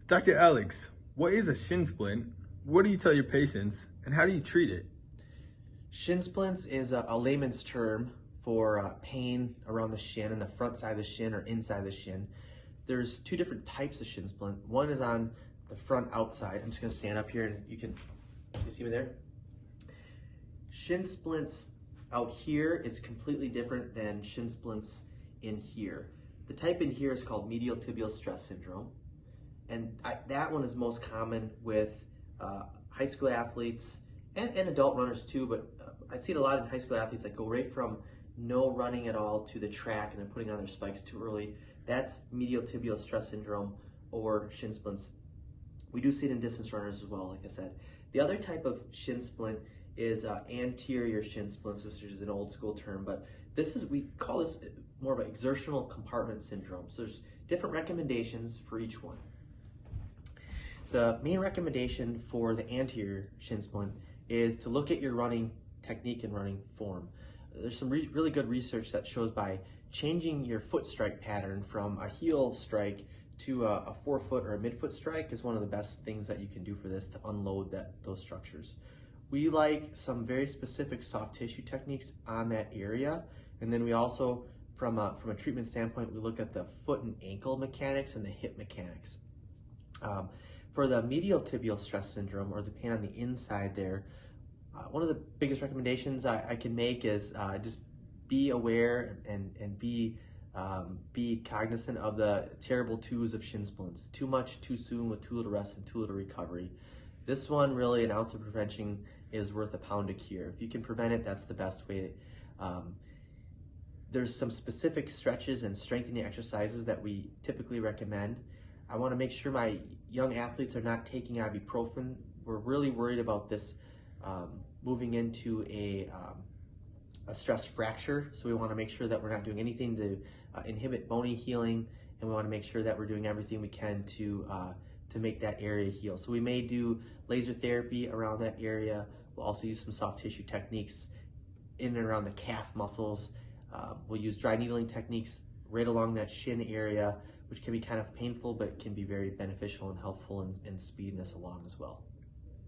Dr. Alex, what is a shin splint? What do you tell your patients and how do you treat it? Shin splints is a layman's term for pain around the shin and the front side of the shin or inside the shin. There's two different types of shin splint. One is on the front outside. I'm just gonna stand up here and you see me there? Shin splints out here is completely different than shin splints in here. The type in here is called medial tibial stress syndrome. And that one is most common with high school athletes and adult runners too, but I see it a lot in high school athletes that go right from no running at all to the track and then putting on their spikes too early. That's medial tibial stress syndrome or shin splints. We do see it in distance runners as well, like I said. The other type of shin splint is anterior shin splints, which is an old school term, but we call this more of an exertional compartment syndrome. So there's different recommendations for each one. The main recommendation for the anterior shin splint is to look at your running technique and running form. There's some really good research that shows by changing your foot strike pattern from a heel strike to a forefoot or a midfoot strike is one of the best things that you can do for this to unload those structures. We like some very specific soft tissue techniques on that area, and then we also, from a treatment standpoint, we look at the foot and ankle mechanics and the hip mechanics. For the medial tibial stress syndrome, or the pain on the inside there, one of the biggest recommendations I can make is just be aware and be cognizant of the terrible twos of shin splints. Too much, too soon with too little rest and too little recovery. This one, really, an ounce of prevention is worth a pound of cure. If you can prevent it, that's the best way. There's some specific stretches and strengthening exercises that we typically recommend. I want to make sure my young athletes are not taking ibuprofen. We're really worried about this moving into a stress fracture, so we want to make sure that we're not doing anything to inhibit bony healing, and we want to make sure that we're doing everything we can to make that area heal. So we may do laser therapy around that area. We'll also use some soft tissue techniques in and around the calf muscles. We'll use dry needling techniques right along that shin area, which can be kind of painful, but can be very beneficial and helpful in speeding this along as well.